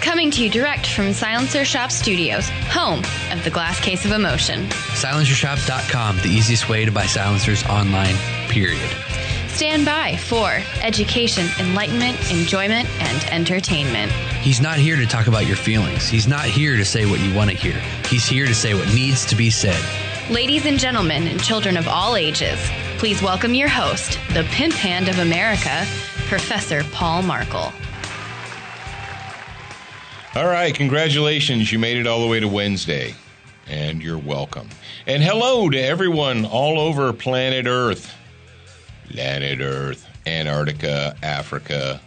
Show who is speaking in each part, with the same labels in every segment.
Speaker 1: Coming to you direct from Silencer Shop Studios, home of the Glass Case of Emotion.
Speaker 2: SilencerShop.com, the easiest way to buy silencers online, period.
Speaker 1: Stand by for education, enlightenment, enjoyment, and entertainment.
Speaker 2: He's not here to talk about your feelings. He's not here to say what you want to hear. He's here to say what needs to be said.
Speaker 1: Ladies and gentlemen, and children of all ages, please welcome your host, the pimp hand of America, Professor Paul Markle.
Speaker 3: All right, congratulations. You made it all the way to Wednesday, and you're welcome. And hello to everyone all over planet Earth. Planet Earth, Antarctica, Africa,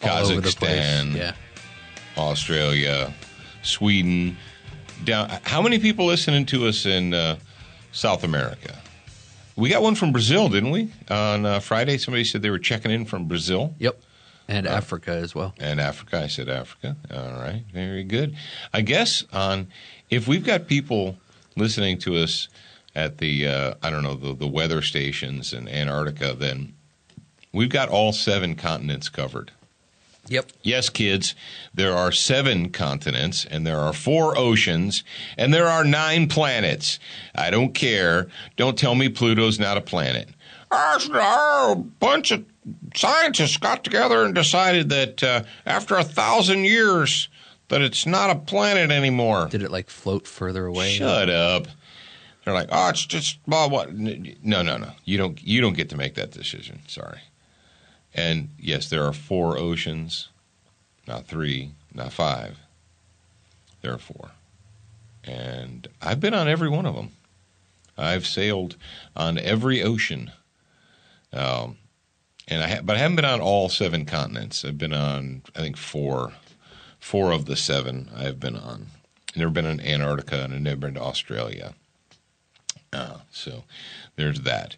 Speaker 2: All over the place.
Speaker 3: Kazakhstan,
Speaker 2: Yeah.
Speaker 3: Australia, Sweden. How many people listening to us in South America? We got one from Brazil, didn't we? On Friday, somebody said they were checking in from Brazil.
Speaker 2: Yep. And Africa as well.
Speaker 3: And Africa. I said Africa. All right. Very good. I guess if we've got people listening to us at the, the weather stations in Antarctica, then we've got all 7 continents covered.
Speaker 2: Yep.
Speaker 3: Yes, kids, there are 7 continents, and there are 4 oceans, and there are 9 planets. I don't care. Don't tell me Pluto's not a planet. A bunch of scientists got together and decided that after 1,000 years that it's not a planet anymore.
Speaker 2: Did it float further away?
Speaker 3: Shut up. They're like, oh, it's just what? No. You don't get to make that decision. Sorry. And yes, there are 4 oceans, not 3, not 5. There are 4, and I've been on every one of them. I've sailed on every ocean. But I haven't been on all 7 continents. I've been on, I think, 4 of the 7 I've been on. I've never been in Antarctica, and I've never been to Australia. So there's that.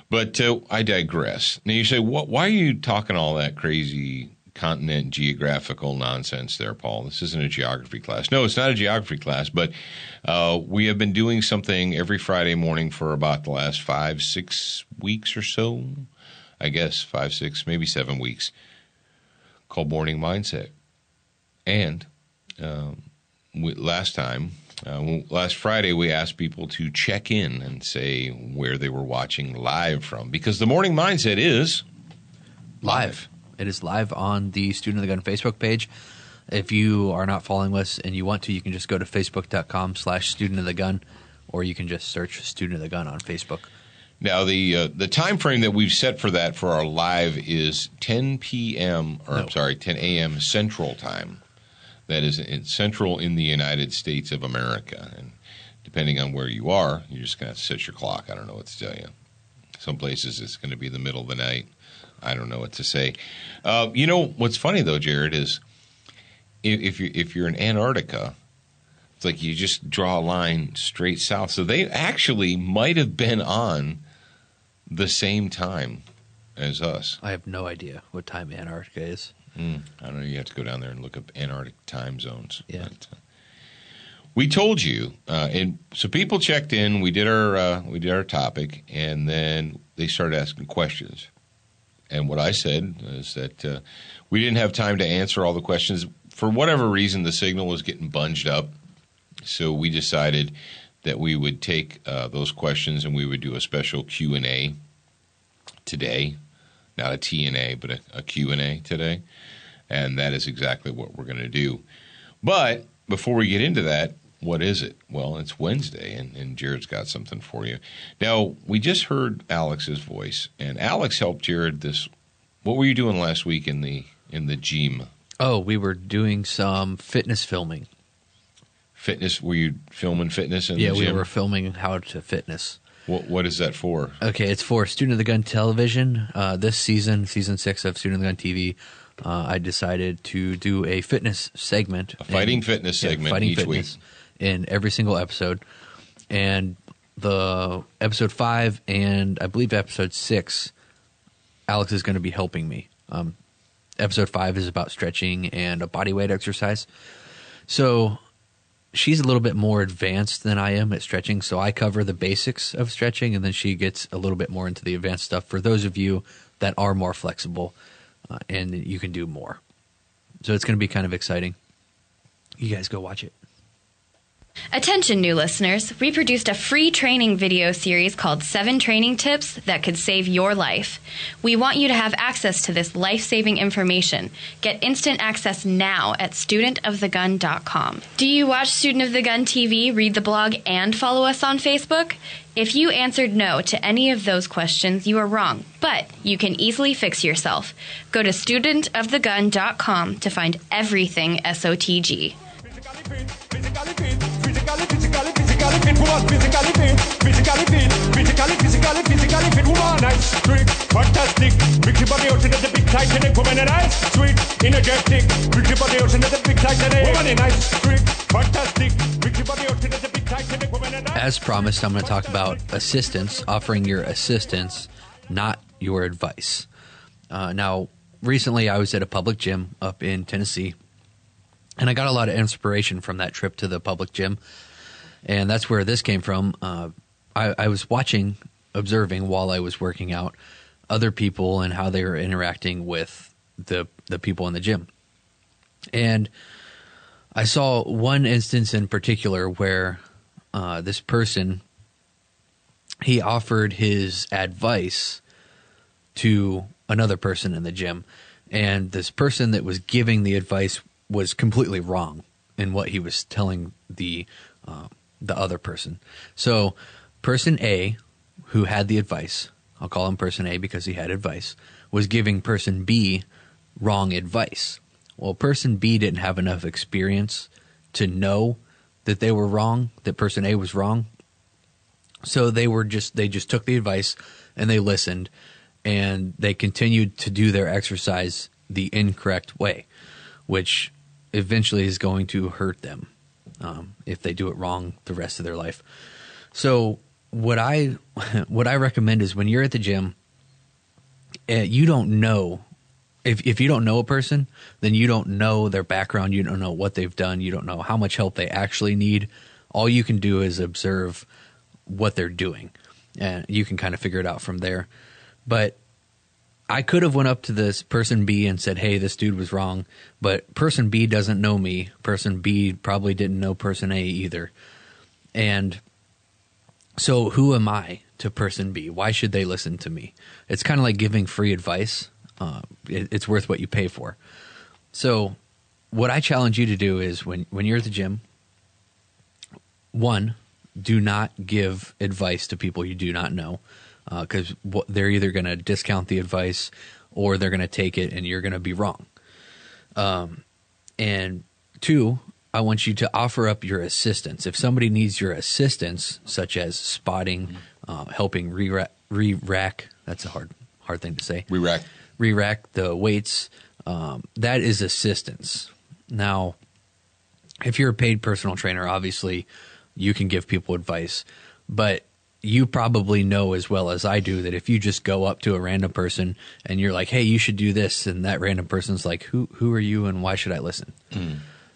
Speaker 3: But I digress. Now you say, why are you talking all that crazy continent geographical nonsense there, Paul? This isn't a geography class. No, it's not a geography class, but we have been doing something every Friday morning for about the last 5-6 weeks or so. I guess 5, 6, maybe 7 weeks, called Morning Mindset. And last Friday, we asked people to check in and say where they were watching live from, because the Morning Mindset is live.
Speaker 2: It is live on the Student of the Gun Facebook page. If you are not following us and you want to, you can just go to facebook.com/studentofthegun, or you can just search Student of the Gun on Facebook.
Speaker 3: Now, the time frame that we've set for that for our live is 10 a.m. Central Time. That is central in the United States of America. And depending on where you are, you're just going to set your clock. I don't know what to tell you. Some places it's going to be the middle of the night. I don't know what to say. What's funny, though, Jared, is if you're in Antarctica, it's like you just draw a line straight south. So they actually might have been on the same time as us.
Speaker 2: I have no idea what time Antarctica is.
Speaker 3: I don't know. You have to go down there and look up Antarctic time zones.
Speaker 2: Yeah.
Speaker 3: But, we told you, and so people checked in. We did our topic, and then they started asking questions. And what I said is that we didn't have time to answer all the questions. For whatever reason, the signal was getting bunged up. So we decided that we would take those questions and we would do a special Q&A today. Not a T&A, but a Q&A today. And that is exactly what we're going to do. But before we get into that, what is it? Well, it's Wednesday, and Jared's got something for you. Now, we just heard Alex's voice, and Alex helped Jared this. What were you doing last week in the gym?
Speaker 2: Oh, we were doing some fitness filming.
Speaker 3: Fitness? Were you filming fitness in the gym?
Speaker 2: Yeah, we were filming how to fitness.
Speaker 3: What is that for?
Speaker 2: Okay, it's for Student of the Gun Television. This season 6 of Student of the Gun TV, I decided to do a fitness segment.
Speaker 3: A fighting fitness segment each week.
Speaker 2: In every single episode. And the episode 5 and I believe episode 6, Alex is going to be helping me. Episode 5 is about stretching and a bodyweight exercise. So she's a little bit more advanced than I am at stretching, so I cover the basics of stretching, and then she gets a little bit more into the advanced stuff for those of you that are more flexible and you can do more. So it's going to be kind of exciting. You guys go watch it.
Speaker 1: Attention, new listeners. We produced a free training video series called 7 Training Tips That Could Save Your Life. We want you to have access to this life-saving information. Get instant access now at studentofthegun.com. Do you watch Student of the Gun TV, read the blog, and follow us on Facebook? If you answered no to any of those questions, you are wrong, but you can easily fix yourself. Go to studentofthegun.com to find everything SOTG.
Speaker 4: Physically fit, woman, nice, strict, fantastic. Big body out in the big Titanic, woman, nice, sweet, energetic. Big body out in the big Titanic, woman, nice, strict, fantastic. Big body out in the big Titanic, woman, nice.
Speaker 2: As promised, I'm going to talk about assistance, offering your assistance, not your advice. Now, recently I was at a public gym up in Tennessee, and I got a lot of inspiration from that trip to the public gym. And that's where this came from. I was observing while I was working out other people and how they were interacting with the people in the gym. And I saw one instance in particular where this person, he offered his advice to another person in the gym. And this person that was giving the advice was completely wrong in what he was telling the other person. So person A, who had the advice, I'll call him person A because he had advice, was giving person B wrong advice. Well, person B didn't have enough experience to know that they were wrong, that person A was wrong. So they just took the advice and they listened, and they continued to do their exercise the incorrect way, which eventually is going to hurt them if they do it wrong the rest of their life. So what I recommend is when you're at the gym, you don't know. If you don't know a person, then you don't know their background. You don't know what they've done. You don't know how much help they actually need. All you can do is observe what they're doing, and you can kind of figure it out from there. But I could have went up to this person B and said, hey, this dude was wrong, but person B doesn't know me. Person B probably didn't know person A either. And so who am I to person B? Why should they listen to me? It's kind of like giving free advice. It's worth what you pay for. So what I challenge you to do is when you're at the gym, one, do not give advice to people you do not know. Because they're either going to discount the advice or they're going to take it and you're going to be wrong. And two, I want you to offer up your assistance. If somebody needs your assistance, such as spotting, helping re-rack, that's a hard thing to say. Re-rack the weights, that is assistance. Now, if you're a paid personal trainer, obviously you can give people advice, but you probably know as well as I do that if you just go up to a random person and you're like, hey, you should do this, and that random person's like, who are you and why should I listen?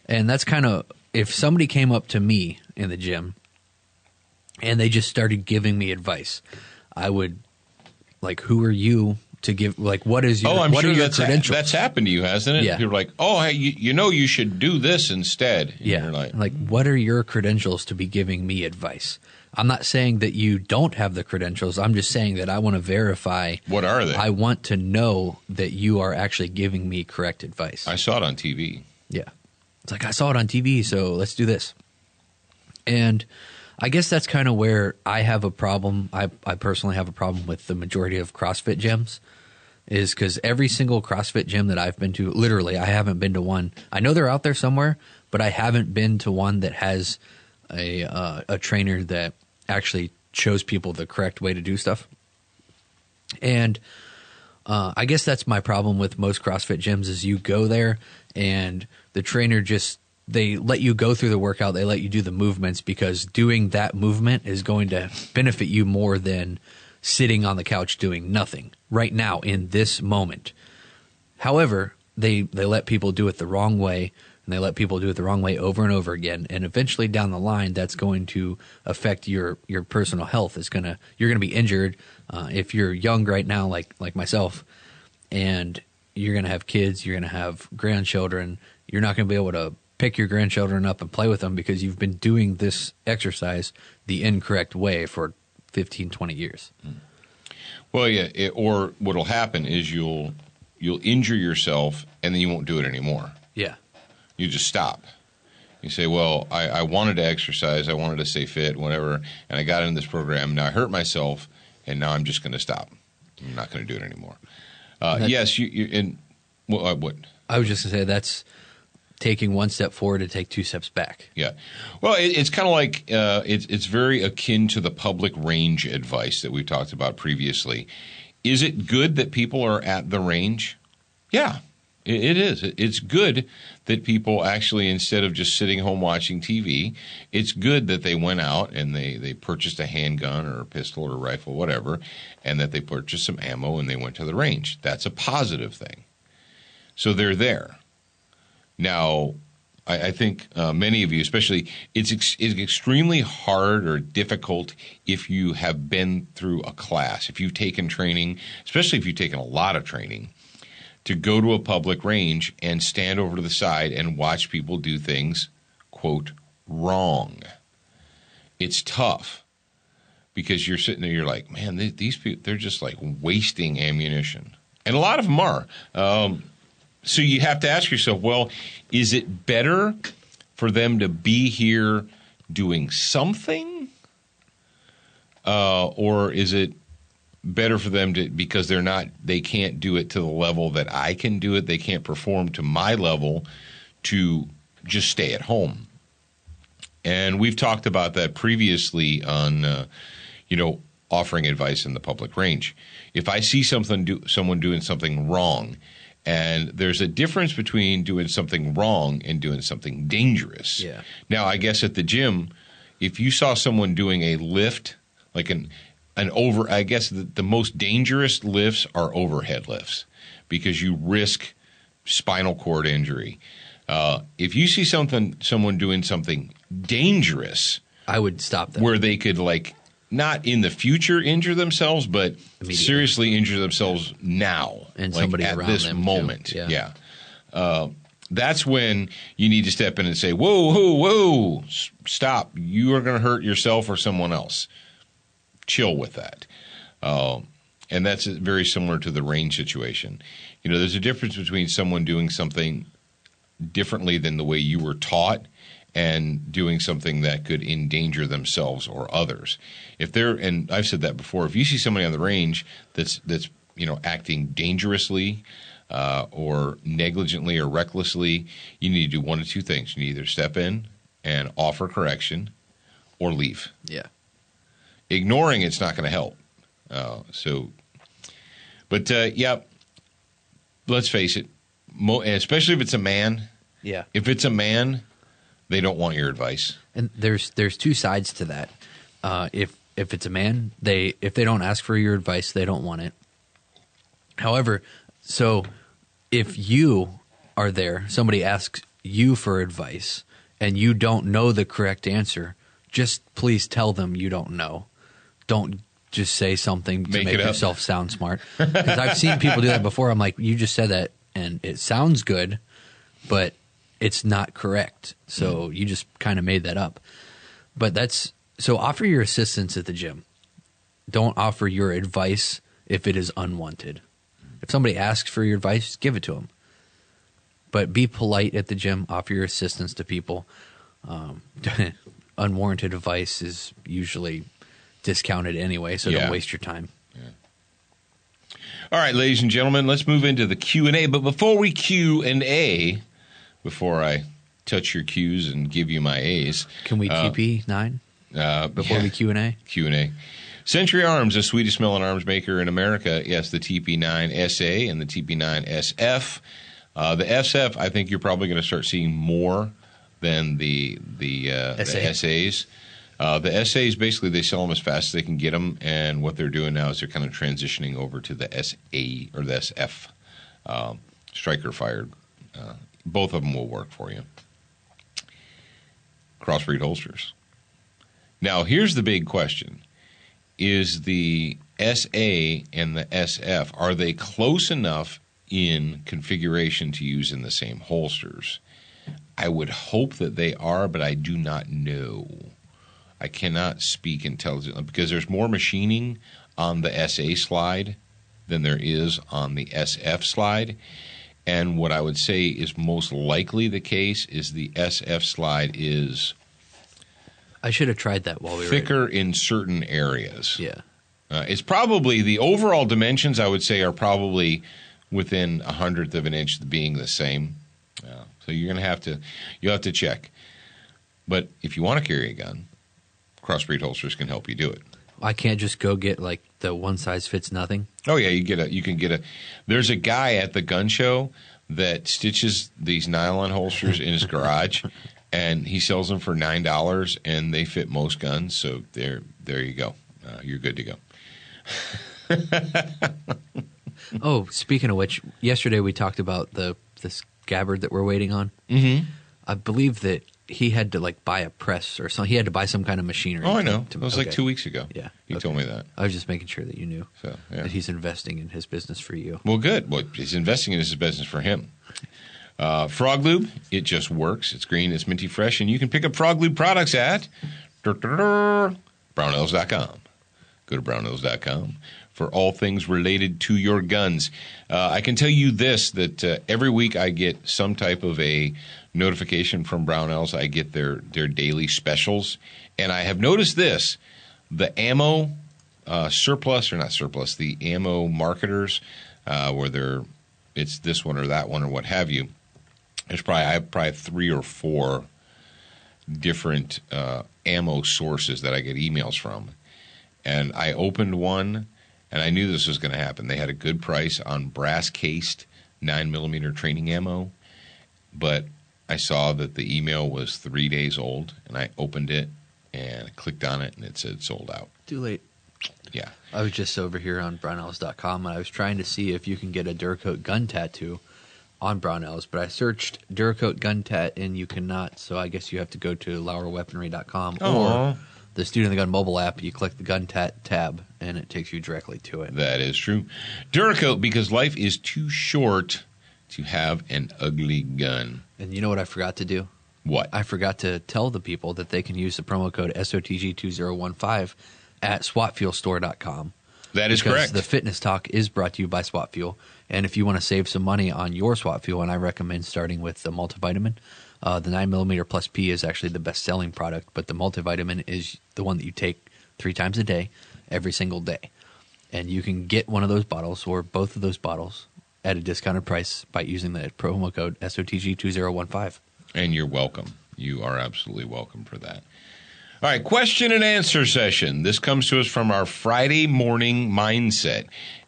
Speaker 2: And that's kind of, if somebody came up to me in the gym and they just started giving me advice, I would, like, who are you to give, like, what is your,
Speaker 3: I'm
Speaker 2: what
Speaker 3: sure
Speaker 2: are your
Speaker 3: that's
Speaker 2: credentials?
Speaker 3: That's happened to you, hasn't it?
Speaker 2: Yeah.
Speaker 3: People are like, oh, hey, you should do this instead. And
Speaker 2: Yeah.
Speaker 3: you're
Speaker 2: Like, what are your credentials to be giving me advice? I'm not saying that you don't have the credentials. I'm just saying that I want to verify.
Speaker 3: What are they?
Speaker 2: I want to know that you are actually giving me correct advice.
Speaker 3: I saw it on TV.
Speaker 2: Yeah. It's like, I saw it on TV, so let's do this. And I guess that's kind of where I have a problem. I personally have a problem with the majority of CrossFit gyms, is because every single CrossFit gym that I've been to, literally, I haven't been to one. I know they're out there somewhere, but I haven't been to one that has a trainer that actually shows people the correct way to do stuff. And I guess that's my problem with most CrossFit gyms is you go there and the trainer they let you go through the workout. They let you do the movements because doing that movement is going to benefit you more than sitting on the couch doing nothing right now in this moment. However, they let people do it the wrong way, and they let people do it the wrong way over and over again. And eventually down the line, that's going to affect your personal health. You're going to be injured if you're young right now, like myself, and you're going to have kids, you're going to have grandchildren. You're not going to be able to pick your grandchildren up and play with them because you've been doing this exercise the incorrect way for 15, 20 years.
Speaker 3: Well, yeah, or what'll happen is you'll injure yourself and then you won't do it anymore.
Speaker 2: Yeah.
Speaker 3: You just stop. You say, well, I wanted to exercise, I wanted to stay fit, whatever, and I got in this program. Now I hurt myself, and now I'm just going to stop. I'm not going to do it anymore. Yes, what?
Speaker 2: I was just going to say that's taking one step forward to take two steps back.
Speaker 3: Yeah. Well, it's kind of like it's very akin to the public range advice that we've talked about previously. Is it good that people are at the range? Yeah, it is. It's good that people actually, instead of just sitting home watching TV, it's good that they went out and they purchased a handgun or a pistol or a rifle, whatever, and that they purchased some ammo and they went to the range. That's a positive thing. So they're there. Now, I think many of you, especially, it's extremely hard or difficult if you have been through a class, if you've taken training, especially if you've taken a lot of training, to go to a public range and stand over to the side and watch people do things, quote, wrong. It's tough because you're sitting there, you're like, man, these people, they're just like wasting ammunition. And a lot of them are. So you have to ask yourself, well, is it better for them to be here doing something? Or is it better for them to, because they can't do it to the level that I can do it, they can't perform to my level, to just stay at home? And we've talked about that previously on, offering advice in the public range. If I see someone doing something wrong, and there's a difference between doing something wrong and doing something dangerous.
Speaker 2: Yeah.
Speaker 3: Now, I guess at the gym, if you saw someone doing a lift, like I guess the most dangerous lifts are overhead lifts because you risk spinal cord injury. If you see someone doing something dangerous,
Speaker 2: I would stop them.
Speaker 3: Where they could not in the future injure themselves, but seriously injure themselves now,
Speaker 2: and somebody
Speaker 3: at
Speaker 2: around
Speaker 3: this
Speaker 2: them
Speaker 3: moment.
Speaker 2: Too.
Speaker 3: Yeah. That's when you need to step in and say, whoa, stop. You are going to hurt yourself or someone else. Chill with that. And that's very similar to the range situation. There's a difference between someone doing something differently than the way you were taught and doing something that could endanger themselves or others. And I've said that before, if you see somebody on the range that's acting dangerously or negligently or recklessly, you need to do one of two things. You need to either step in and offer correction or leave.
Speaker 2: Yeah.
Speaker 3: Ignoring it's not going to help. Let's face it, especially if it's a man.
Speaker 2: Yeah.
Speaker 3: If it's a man, they don't want your advice.
Speaker 2: And there's two sides to that. If it's a man, if they don't ask for your advice, they don't want it. However, so if you are there, somebody asks you for advice, and you don't know the correct answer, just please tell them you don't know. Don't just say something to make yourself sound smart. Because I've seen people do that before. I'm like, you just said that, and it sounds good, but it's not correct. So you just kind of made that up. But so offer your assistance at the gym. Don't offer your advice if it is unwanted. If somebody asks for your advice, give it to them. But be polite at the gym. Offer your assistance to people. Unwarranted advice is usually discounted anyway, so don't waste your time.
Speaker 3: Yeah. All right, ladies and gentlemen, let's move into the Q&A. But before we Q&A, before I touch your Q's and give you my A's.
Speaker 2: Can we TP9 before we Q&A?
Speaker 3: Q&A. Century Arms, the sweetest smelling arms maker in America. Yes, the TP9SA and the TP9SF. The SF, I think you're probably going to start seeing more than the SAs. The SAs, basically, they sell them as fast as they can get them, and what they're doing now is they're kind of transitioning over to the SA or the SF, striker-fired. Both of them will work for you. Crossbreed holsters. Now, here's the big question. Is the SA and the SF, are they close enough in configuration to use in the same holsters. I would hope that they are, but I do not know. I cannot speak intelligently because there's more machining on the SA slide than there is on the SF slide. And what I would say is most likely the case is the SF slide is
Speaker 2: I should have tried that while we were
Speaker 3: thicker in certain areas.
Speaker 2: Yeah.
Speaker 3: It's probably the overall dimensions, I would say, are probably within 1/100 of an inch being the same. So you're going to you'll have to check. But if you want to carry a gun, Crossbreed Holsters can help you do it.
Speaker 2: I can't just go get like the one size fits nothing.
Speaker 3: Oh yeah, you can get a. There's a guy at the gun show that stitches these nylon holsters in his garage, and he sells them for $9, and they fit most guns. So there you go. You're good to go.
Speaker 2: Oh, speaking of which, yesterday we talked about this scabbard that we're waiting on.
Speaker 3: Mm-hmm.
Speaker 2: I believe that he had to like buy a press or something. He had to buy some kind of machinery.
Speaker 3: Oh, I know. It was like 2 weeks ago.
Speaker 2: Yeah,
Speaker 3: he told me that.
Speaker 2: I was just making sure that you knew
Speaker 3: So yeah.
Speaker 2: that he's investing in his business for you.
Speaker 3: Well, good. Well, he's investing in his business for him. Frog Lube, it just works. It's green, it's minty fresh, and you can pick up Frog Lube products at brownells.com. Go to brownells.com for all things related to your guns. I can tell you this, that every week I get some type of a notification from Brownells. I get their daily specials. And I have noticed this, the ammo surplus, or not surplus, the ammo marketers, where it's this one or that one or what have you. I have probably 3 or 4 different ammo sources that I get emails from. And I opened one, and I knew this was going to happen. They had a good price on brass-cased 9mm training ammo, but I saw that the email was 3 days old, and I opened it, and I clicked on it, and it said sold out.
Speaker 2: Too late.
Speaker 3: Yeah.
Speaker 2: I was just over here on brownells.com, and I was trying to see if you can get a Duracoat gun tattoo on Brownells, but I searched Duracoat gun tat, and you cannot, so I guess you have to go to LauerWeaponry.com or the Student of the Gun mobile app. You click the gun tat tab, and it takes you directly to it.
Speaker 3: That is true. Duracoat, because life is too short to have an ugly gun.
Speaker 2: And you know what I forgot to do?
Speaker 3: What?
Speaker 2: I forgot to tell the people that they can use the promo code SOTG2015 at SWATfuelstore.com.
Speaker 3: That is
Speaker 2: because
Speaker 3: correct.
Speaker 2: The Fitness Talk is brought to you by SWAT Fuel. And if you want to save some money on your SWAT Fuel, and I recommend starting with the multivitamin, the 9mm Plus P is actually the best-selling product, but the multivitamin is the one that you take 3 times a day, every single day. And you can get one of those bottles or both of those bottles at a discounted price by using the promo code SOTG2015.
Speaker 3: And you're welcome. You are absolutely welcome for that. All right, question and answer session. This comes to us from our Friday morning mindset.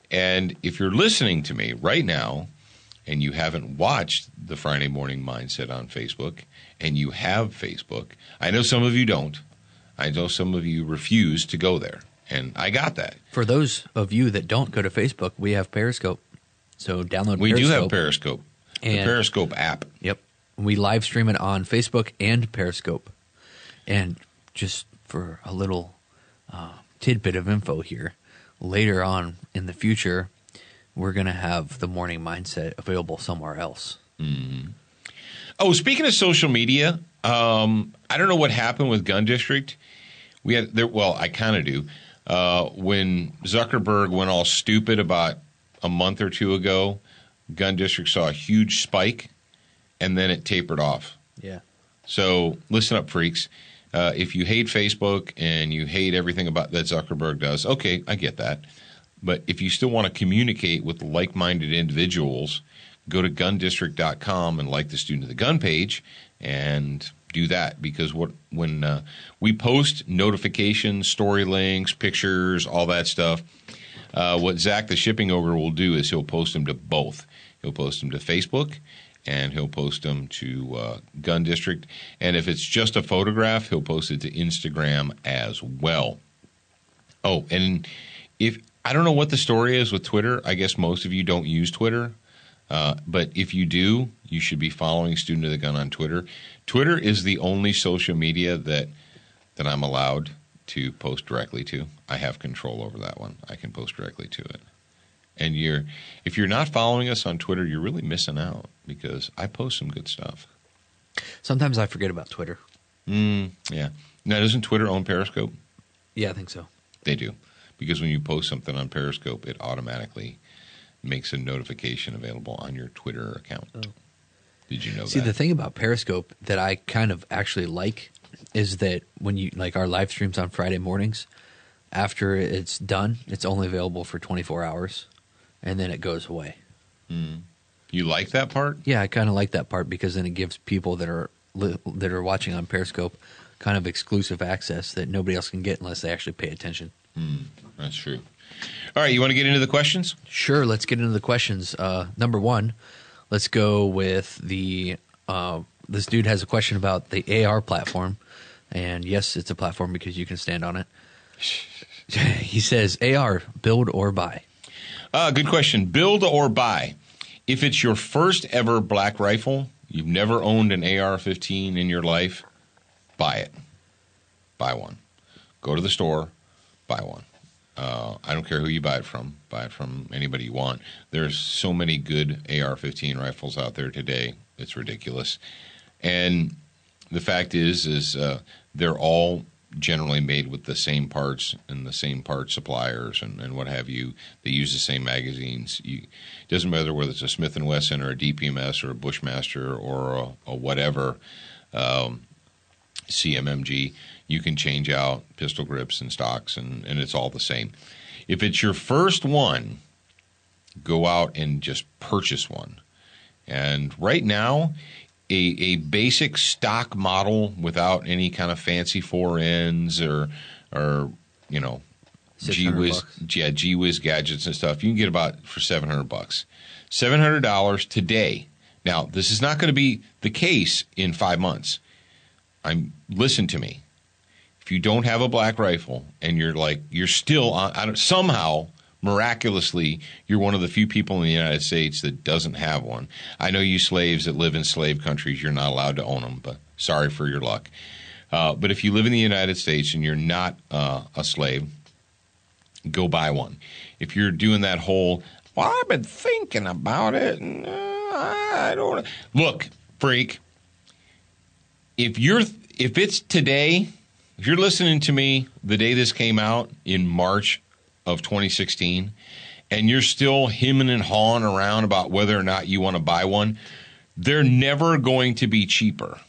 Speaker 3: And if you're listening to me right now and you haven't watched the Friday morning mindset on Facebook, and you have Facebook, I know some of you don't. I know some of you refuse to go there. And I got that.
Speaker 2: For those of you that don't go to Facebook, we have Periscope. So download
Speaker 3: We
Speaker 2: Periscope.
Speaker 3: do have Periscope, the
Speaker 2: And-
Speaker 3: Periscope app.
Speaker 2: Yep. We live stream it on Facebook and Periscope. And just for a little tidbit of info here, later on in the future, we're going to have the morning mindset available somewhere else.
Speaker 3: Mm-hmm. Oh, speaking of social media, I don't know what happened with Gun District. I kind of do. When Zuckerberg went all stupid about a month or 2 ago, Gun District saw a huge spike, and then it tapered off.
Speaker 2: Yeah.
Speaker 3: So listen up, freaks. If you hate Facebook and you hate everything about that Zuckerberg does, okay, I get that. But if you still want to communicate with like-minded individuals, go to gundistrict.com and like the Student of the Gun page and do that. Because when we post notifications, story links, pictures, all that stuff, what Zach the Shipping Ogre will do is he'll post them to both. He'll post them to Facebook, and he'll post them to Gun District. And if it's just a photograph, he'll post it to Instagram as well. Oh, and I don't know what the story is with Twitter. I guess most of you don't use Twitter. But if you do, you should be following Student of the Gun on Twitter. Twitter is the only social media that I'm allowed to post directly to. I have control over that one. I can post directly to it. And if you're not following us on Twitter, you're really missing out because I post some good stuff.
Speaker 2: Sometimes I forget about Twitter.
Speaker 3: Yeah. Now, doesn't Twitter own Periscope?
Speaker 2: Yeah, I think so.
Speaker 3: They do. Because when you post something on Periscope, it automatically makes a notification available on your Twitter account.
Speaker 2: Oh.
Speaker 3: Did you know
Speaker 2: See,
Speaker 3: that?
Speaker 2: the thing about Periscope that I kind of actually like is that when you like our live streams on Friday mornings, after it's done, it's only available for 24 hours, and then it goes away.
Speaker 3: You like that part?
Speaker 2: Yeah, I kind of like that part because then it gives people that are watching on Periscope kind of exclusive access that nobody else can get unless they actually pay attention.
Speaker 3: That's true. All right, you want to get into the questions?
Speaker 2: Sure, let's get into the questions. Number one, let's go with the this dude has a question about the AR platform. And yes, it's a platform because you can stand on it. He says, AR, build or buy?
Speaker 3: Good question. Build or buy? If it's your first ever black rifle, you've never owned an AR-15 in your life, buy it. Buy one. Go to the store, buy one. I don't care who you buy it from. Buy it from anybody you want. There's so many good AR-15 rifles out there today. It's ridiculous. And the fact is they're all generally made with the same parts and the same part suppliers and what have you. They use the same magazines. It doesn't matter whether it's a Smith & Wesson or a DPMS or a Bushmaster or a whatever CMMG. You can change out pistol grips and stocks, and it's all the same. If it's your first one, go out and just purchase one. And right now, a basic stock model without any kind of fancy fore ends or you know, Gee Whiz gadgets and stuff, you can get about for $700. $700 today. Now, this is not going to be the case in 5 months. Listen to me. If you don't have a black rifle and you're still on, somehow miraculously, you're one of the few people in the United States that doesn't have one. I know you slaves that live in slave countries, you're not allowed to own them, but sorry for your luck. But if you live in the United States and you're not a slave, go buy one. If you're doing that whole, well, I've been thinking about it, and I don't know. Look, freak, if it's today, if you're listening to me the day this came out in March of 2016, and you're still hemming and hawing around about whether or not you want to buy one, they're never going to be cheaper.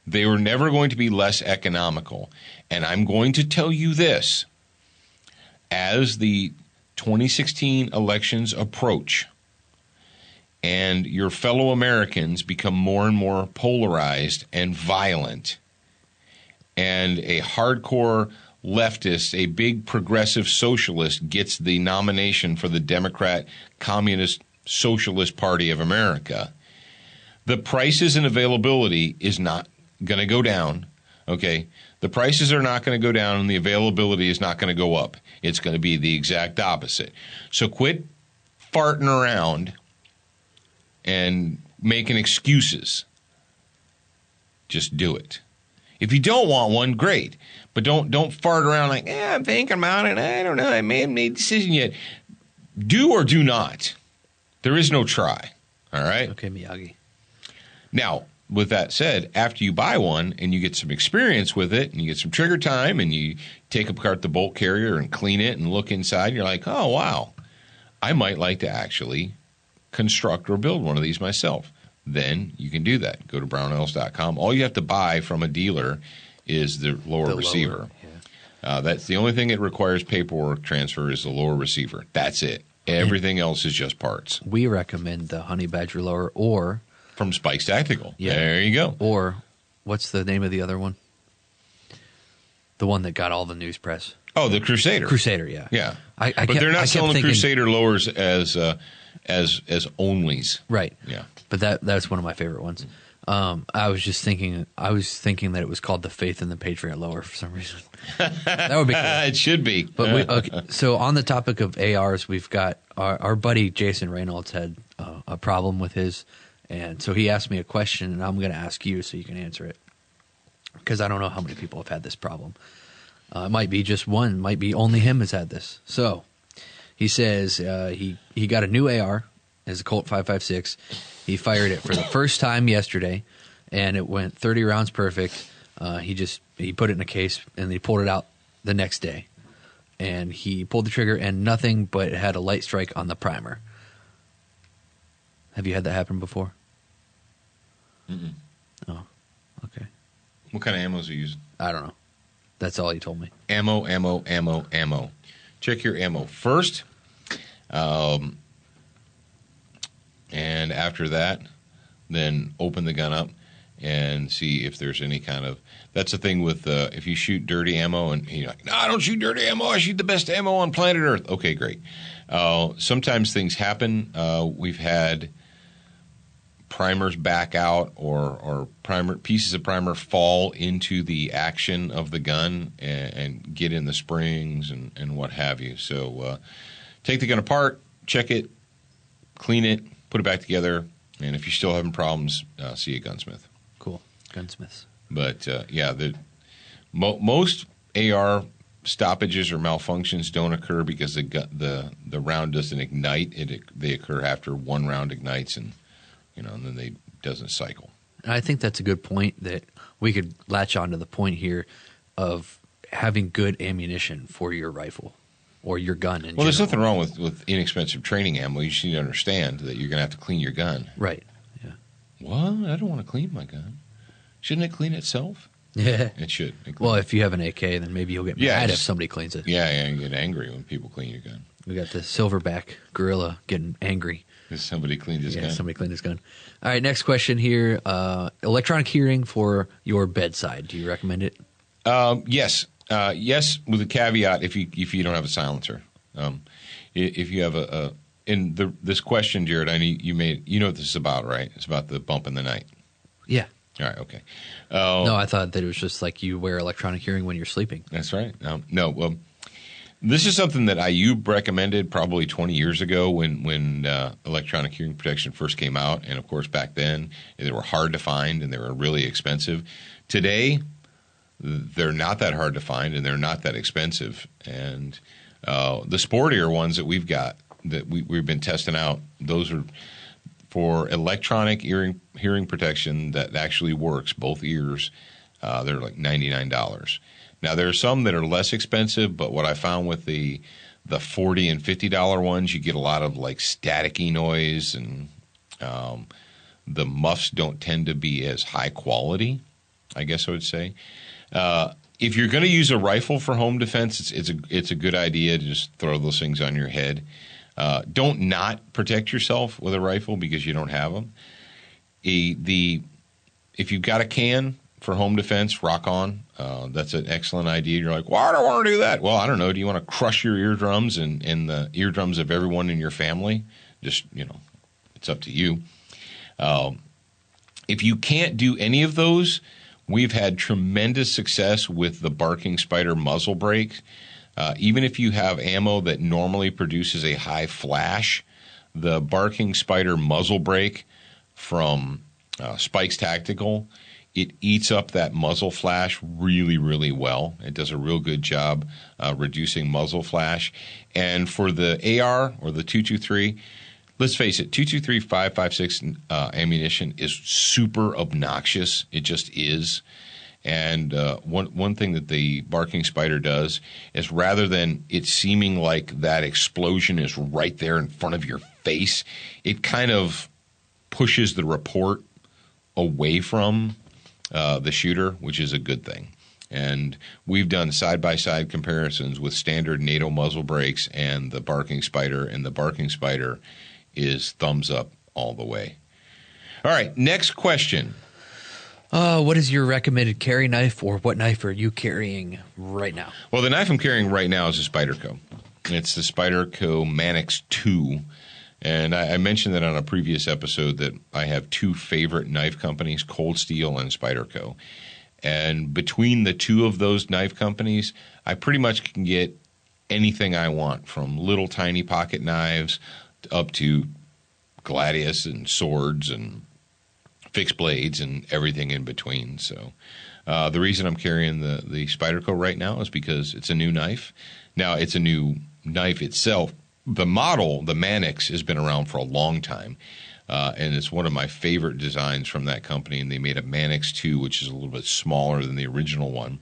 Speaker 3: They were never going to be less economical. And I'm going to tell you this. As the 2016 elections approach and your fellow Americans become more and more polarized and violent, and a hardcore leftist, a big progressive socialist, gets the nomination for the Democrat Communist Socialist Party of America, the prices and availability is not going to go down, okay? The prices are not going to go down and the availability is not going to go up. It's going to be the exact opposite. So quit farting around and making excuses. Just do it. If you don't want one, great. But don't fart around like, I'm thinking about it. I don't know. I may have made a decision yet. Do or do not. There is no try. All right?
Speaker 2: Okay, Miyagi.
Speaker 3: Now, with that said, after you buy one and you get some experience with it and you get some trigger time and you take apart the bolt carrier and clean it and look inside, you're like, oh, wow, I might like to actually construct or build one of these myself. Then you can do that. Go to brownells.com. All you have to buy from a dealer is the lower receiver. Yeah. That's the only thing it requires paperwork transfer is the lower receiver. That's it. Everything else is just parts.
Speaker 2: We recommend the Honey Badger lower or...
Speaker 3: From Spikes Tactical.
Speaker 2: Yeah.
Speaker 3: There you go.
Speaker 2: Or what's the name of the other one? The one that got all the news press.
Speaker 3: Oh, the Crusader.
Speaker 2: Crusader, yeah.
Speaker 3: Yeah.
Speaker 2: But
Speaker 3: they're not selling the Crusader lowers as onlys.
Speaker 2: Right.
Speaker 3: Yeah.
Speaker 2: But that's one of my favorite ones. I was thinking that it was called the Faith and the Patriot lower for some reason. That would be cool.
Speaker 3: It should be.
Speaker 2: But okay, so on the topic of ARs, we've got our buddy Jason Reynolds had a problem with his, and so he asked me a question, and I'm going to ask you so you can answer it, because I don't know how many people have had this problem. It might be just one, might be only him has had this. So He says he got a new AR as a Colt 5.56. He fired it for the first time yesterday, and it went 30 rounds perfect. He put it in a case, and he pulled it out the next day. And he pulled the trigger, and nothing but it had a light strike on the primer. Have you had that happen before?
Speaker 3: Mm-mm.
Speaker 2: Oh, okay.
Speaker 3: What kind of ammo is he using?
Speaker 2: I don't know. That's all he told me.
Speaker 3: Ammo. Check your ammo first. And after that, then open the gun up and see if there's any kind of... That's the thing with if you shoot dirty ammo and you're like, no, I don't shoot dirty ammo. I shoot the best ammo on planet Earth. Okay, great. Sometimes things happen. We've had primers back out or pieces of primer fall into the action of the gun and get in the springs and what have you. So take the gun apart, check it, clean it, put it back together, and if you're still having problems, see a gunsmith.
Speaker 2: Cool. Gunsmiths.
Speaker 3: But, most AR stoppages or malfunctions don't occur because the round doesn't ignite. They occur after one round ignites and then they doesn't cycle.
Speaker 2: And I think that's a good point that we could latch on to the point here of having good ammunition for your rifle or your gun in general.
Speaker 3: There's nothing wrong with inexpensive training ammo. You just need to understand that you're going to have to clean your gun.
Speaker 2: Right. Yeah.
Speaker 3: What? I don't want to clean my gun. Shouldn't it clean itself?
Speaker 2: Yeah.
Speaker 3: It should.
Speaker 2: Well, if you have an AK, then maybe you'll get mad if somebody cleans it.
Speaker 3: Yeah, you get angry when people clean your gun.
Speaker 2: We got the silverback gorilla getting angry.
Speaker 3: Because somebody cleaned his gun.
Speaker 2: Yeah, somebody cleaned his gun. All right, next question here. Electronic hearing for your bedside. Do you recommend it?
Speaker 3: Yes. Yes, with a caveat if you don't have a silencer. If you have this question, Jared, I need you know what this is about, right? It's about the bump in the night.
Speaker 2: Yeah.
Speaker 3: All right, okay.
Speaker 2: No, I thought that it was just like you wear electronic hearing when you're sleeping.
Speaker 3: That's right. No, this is something that IUB recommended probably 20 years ago when electronic hearing protection first came out. And, of course, back then they were hard to find and they were really expensive. Today, they're not that hard to find and they're not that expensive. And the sportier ones that we've got that we've been testing out, those are for electronic hearing protection that actually works, both ears. They're like $99. Now, there are some that are less expensive, but what I found with the $40 and $50 ones, you get a lot of like staticky noise, and the muffs don't tend to be as high quality, I guess I would say. If you're going to use a rifle for home defense, it's a good idea to just throw those things on your head. Don't not protect yourself with a rifle because you don't have them. If you've got a can for home defense, rock on. That's an excellent idea. You're like, why do I want to do that? Well, I don't know. Do you want to crush your eardrums and the eardrums of everyone in your family? Just, it's up to you. If you can't do any of those, we've had tremendous success with the Barking Spider muzzle brake. Even if you have ammo that normally produces a high flash, the Barking Spider muzzle brake from Spikes Tactical, it eats up that muzzle flash really, really well. It does a real good job reducing muzzle flash. And for the AR or the 223, let's face it, 223 5.56 ammunition is super obnoxious. It just is. And one thing that the Barking Spider does is rather than it seeming like that explosion is right there in front of your face, it kind of pushes the report away from the shooter, which is a good thing. And we've done side-by-side comparisons with standard NATO muzzle brakes and the Barking Spider, and the Barking Spider is thumbs up all the way. All right, next question.
Speaker 2: What is your recommended carry knife, or what knife are you carrying right now?
Speaker 3: Well, the knife I'm carrying right now is a Spyderco. It's the Spyderco Manix 2. And I mentioned that on a previous episode that I have two favorite knife companies, Cold Steel and Spyderco. And between the two of those knife companies, I pretty much can get anything I want, from little tiny pocket knives up to gladius and swords and fixed blades and everything in between. So the reason I'm carrying the Spyderco right now is because it's a new knife. Now, it's a new knife itself the model, the Mannix, has been around for a long time. And it's one of my favorite designs from that company. And they made a Mannix 2, which is a little bit smaller than the original one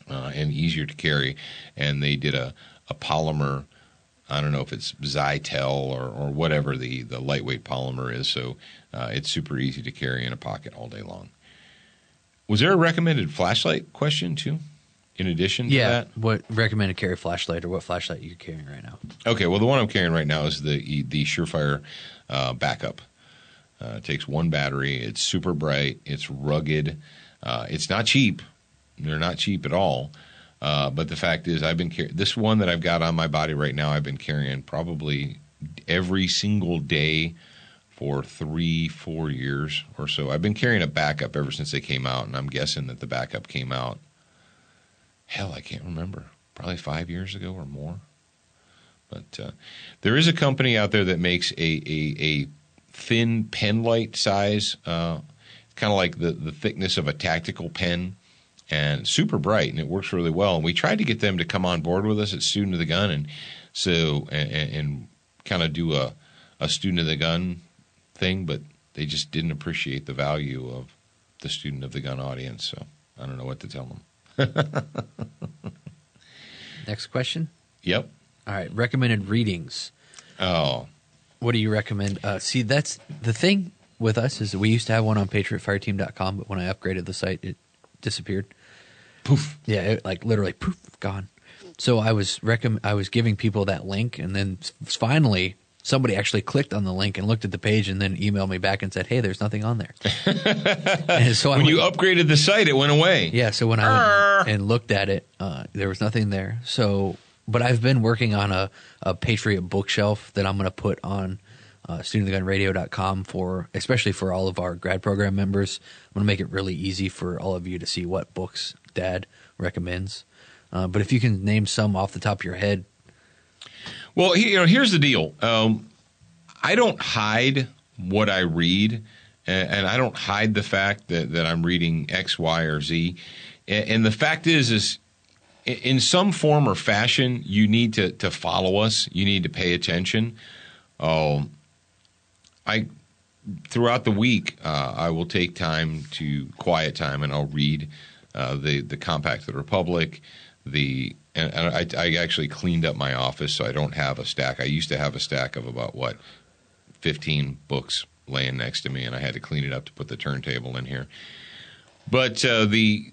Speaker 3: and easier to carry. And they did a polymer, I don't know if it's Zytel or whatever the lightweight polymer is. So it's super easy to carry in a pocket all day long. Was there a recommended flashlight question, too, in addition to that?
Speaker 2: What recommended carry flashlight, or what flashlight you're carrying right now?
Speaker 3: Okay, well, the one I'm carrying right now is the Surefire Backup. It takes one battery. It's super bright. It's rugged. It's not cheap. They're not cheap at all. But the fact is, I've been this one that I've got on my body right now, I've been carrying probably every single day for 3-4 years or so. I've been carrying a Backup ever since they came out, and I'm guessing that the Backup came out, hell, I can't remember, probably 5 years ago or more. But there is a company out there that makes a thin pen light size, kind of like the thickness of a tactical pen, and super bright, and it works really well. And we tried to get them to come on board with us at Student of the Gun, and so and kind of do a Student of the Gun thing, but they just didn't appreciate the value of the Student of the Gun audience. So I don't know what to tell them.
Speaker 2: Next question.
Speaker 3: Yep.
Speaker 2: All right. Recommended readings.
Speaker 3: Oh.
Speaker 2: What do you recommend? See, that's the thing with us is that we used to have one on PatriotFireteam.com, but when I upgraded the site, it disappeared.
Speaker 3: Poof.
Speaker 2: Yeah, it, like literally poof, gone. So I was giving people that link, and then finally somebody actually clicked on the link and looked at the page and then emailed me back and said, "Hey, there's nothing on there." And so
Speaker 3: when you upgraded the site, it went away.
Speaker 2: Yeah, so when I went and looked at it, there was nothing there. So, but I've been working on a Patriot bookshelf that I'm going to put on studentofthegunradio.com especially for all of our grad program members. I'm going to make it really easy for all of you to see what books Dad recommends. But if you can name some off the top of your head.
Speaker 3: Well, here's the deal. I don't hide what I read, and I don't hide the fact that I'm reading X, Y, or Z. And the fact is in some form or fashion, you need to follow us. You need to pay attention. Throughout the week, I will take quiet time, and I'll read the Compact of the Republic. And I actually cleaned up my office, so I don't have a stack. I used to have a stack of about 15 books laying next to me, and I had to clean it up to put the turntable in here. But the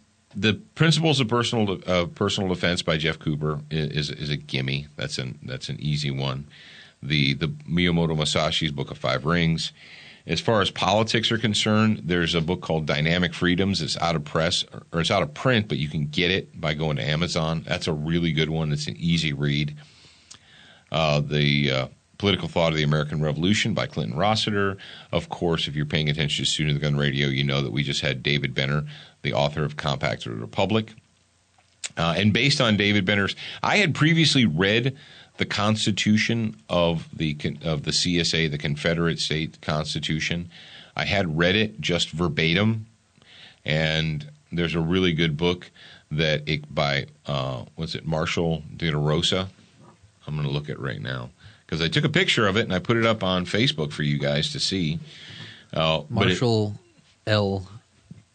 Speaker 3: Principles of Personal Defense by Jeff Cooper is a gimme. That's an easy one. The Miyamoto Musashi's Book of Five Rings. As far as politics are concerned, there's a book called Dynamic Freedoms. It's out of it's out of print, but you can get it by going to Amazon. That's a really good one. It's an easy read. The Political Thought of the American Revolution by Clinton Rossiter. Of course, if you're paying attention to Student of the Gun Radio, you know that we just had David Benner, the author of Compact of the Republic. And based on David Benner's, I had previously read the Constitution of the CSA, the Confederate States Constitution. I had read it just verbatim, and there's a really good book by Marshall de la Rosa. I'm going to look at it right now because I took a picture of it and I put it up on Facebook for you guys to see.
Speaker 2: Marshall L.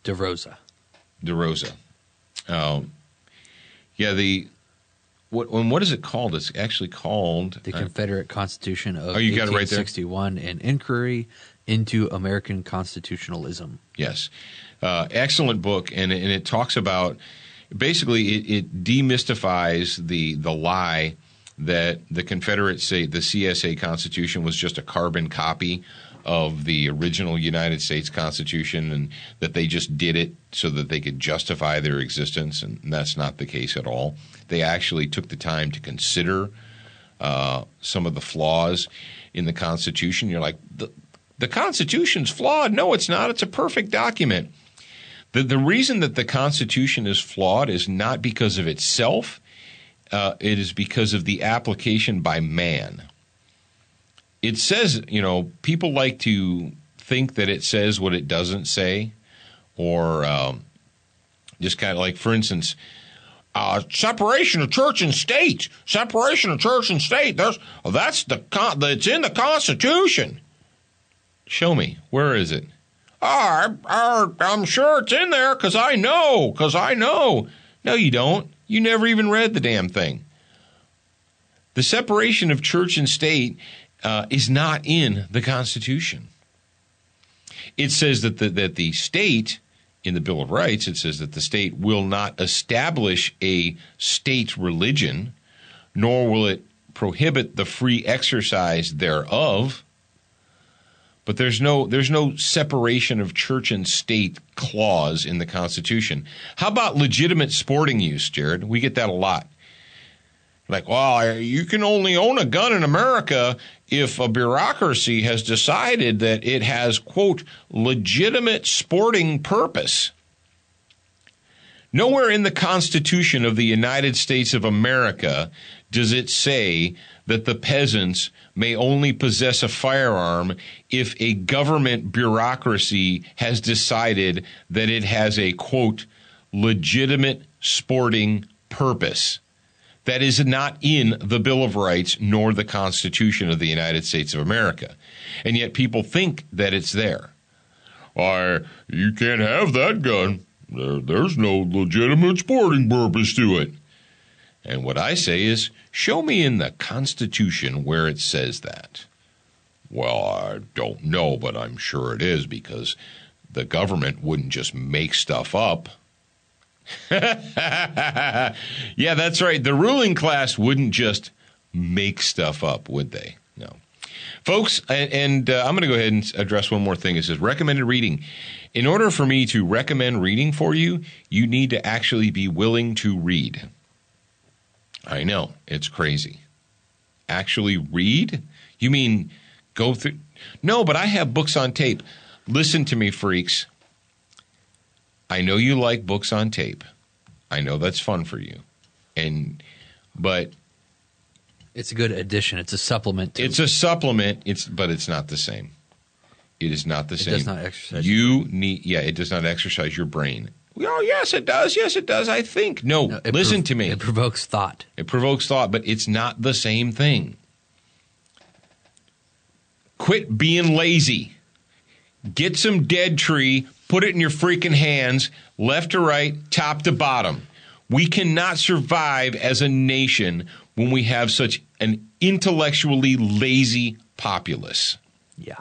Speaker 2: de Rosa.
Speaker 3: De Rosa. What is it called? It's actually called
Speaker 2: The Confederate Constitution of
Speaker 3: you got it right there?
Speaker 2: 1861, An Inquiry into American Constitutionalism.
Speaker 3: Yes. Excellent book, and it talks about basically it demystifies the lie that the Confederate State, the CSA Constitution was just a carbon copy of the original United States Constitution, and that they just did it so that they could justify their existence, and that's not the case at all. They actually took the time to consider some of the flaws in the Constitution. You're like, the Constitution's flawed. No, it's not. It's a perfect document. The reason that the Constitution is flawed is not because of itself. It is because of the application by man. It says, people like to think that it says what it doesn't say, or just kind of like, for instance, separation of church and state. Separation of church and state. It's in the Constitution. Show me. Where is it? I'm sure it's in there because I know. No, you don't. You never even read the damn thing. The separation of church and state is not in the Constitution. It says that the state, in the Bill of Rights, it says that the state will not establish a state religion, nor will it prohibit the free exercise thereof. But there's no separation of church and state clause in the Constitution. How about legitimate sporting use, Jared? We get that a lot. Like, well, you can only own a gun in America if a bureaucracy has decided that it has, quote, legitimate sporting purpose. Nowhere in the Constitution of the United States of America does it say that the peasants may only possess a firearm if a government bureaucracy has decided that it has a, quote, legitimate sporting purpose. That is not in the Bill of Rights nor the Constitution of the United States of America. And yet people think that it's there. You can't have that gun. There's no legitimate sporting purpose to it. And what I say is, show me in the Constitution where it says that. Well, I don't know, but I'm sure it is because the government wouldn't just make stuff up. Yeah, that's right. The ruling class wouldn't just make stuff up, would they? No. Folks, and I'm going to go ahead and address one more thing. It says recommended reading. In order for me to recommend reading for you, you need to actually be willing to read. I know, it's crazy. Actually read? You mean go through? No, but I have books on tape. Listen to me, freaks. I know you like books on tape. I know that's fun for you. But
Speaker 2: it's a good addition. It's a supplement.
Speaker 3: It's a supplement. But it's not the same. It is not the same.
Speaker 2: It does not exercise.
Speaker 3: It does not exercise your brain. Oh, yes, it does. Yes, it does. I think. No, listen to me.
Speaker 2: It provokes thought.
Speaker 3: It provokes thought, but it's not the same thing. Quit being lazy. Get some dead tree, put it in your freaking hands, left to right, top to bottom. We cannot survive as a nation when we have such an intellectually lazy populace.
Speaker 2: Yeah.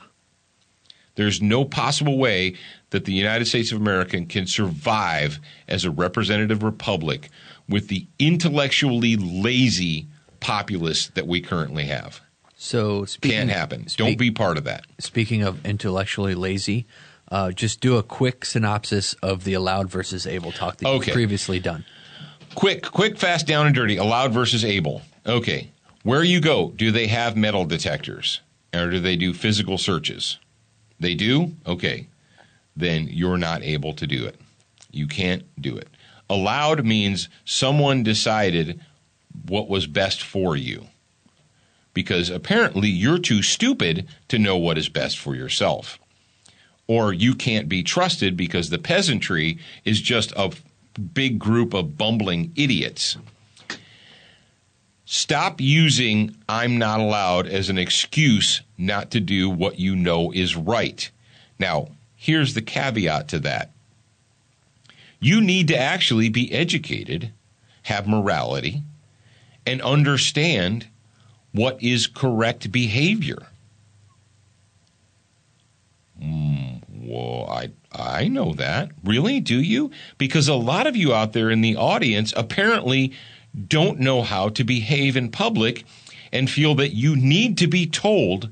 Speaker 3: There's no possible way that the United States of America can survive as a representative republic with the intellectually lazy populace that we currently have.
Speaker 2: So
Speaker 3: can't happen. Don't be part of that.
Speaker 2: Speaking of intellectually lazy, just do a quick synopsis of the Allowed versus Able talk that you've previously done.
Speaker 3: Quick, fast, down and dirty. Allowed versus Able. Okay. Where you go, do they have metal detectors? Or do they do physical searches? They do? Okay. Then you're not able to do it. You can't do it. Allowed means someone decided what was best for you. Because apparently you're too stupid to know what is best for yourself. Or you can't be trusted because the peasantry is just a big group of bumbling idiots. Stop using I'm not allowed as an excuse not to do what you know is right. Now, here's the caveat to that. You need to actually be educated, have morality, and understand what is correct behavior. Well, I know that. Really? Do you? Because a lot of you out there in the audience apparently don't know how to behave in public and feel that you need to be told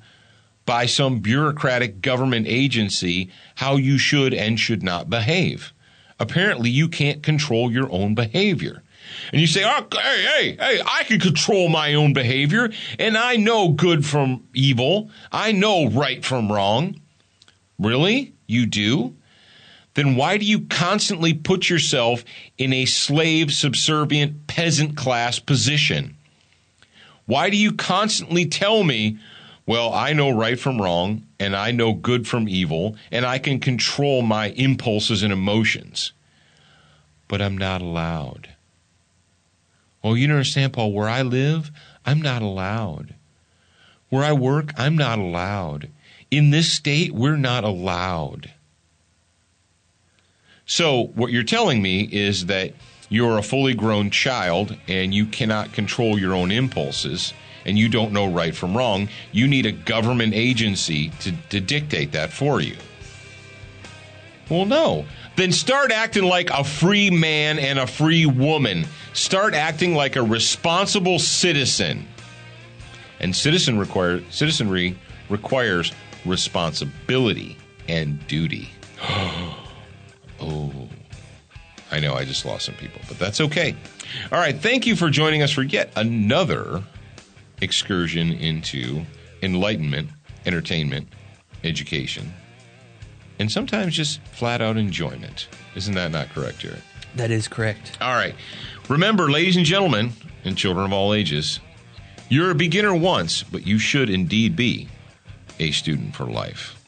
Speaker 3: by some bureaucratic government agency how you should and should not behave. Apparently, you can't control your own behavior. And you say, oh, hey, I can control my own behavior, and I know good from evil. I know right from wrong. Really? You do? Then why do you constantly put yourself in a slave, subservient, peasant class position? Why do you constantly tell me, well, I know right from wrong, and I know good from evil, and I can control my impulses and emotions, but I'm not allowed? Oh, you don't understand, Paul. Where I live, I'm not allowed. Where I work, I'm not allowed. In this state, we're not allowed. So what you're telling me is that you're a fully grown child and you cannot control your own impulses and you don't know right from wrong. You need a government agency to dictate that for you. Well, no. Then start acting like a free man and a free woman. Start acting like a responsible citizen. And citizenry requires responsibility and duty. Oh, I know I just lost some people, but that's okay. All right, thank you for joining us for yet another excursion into enlightenment, entertainment, education, and sometimes just flat-out enjoyment. Isn't that not correct, Jared?
Speaker 2: That is correct.
Speaker 3: All right. Remember, ladies and gentlemen, and children of all ages, you're a beginner once, but you should indeed be a student for life.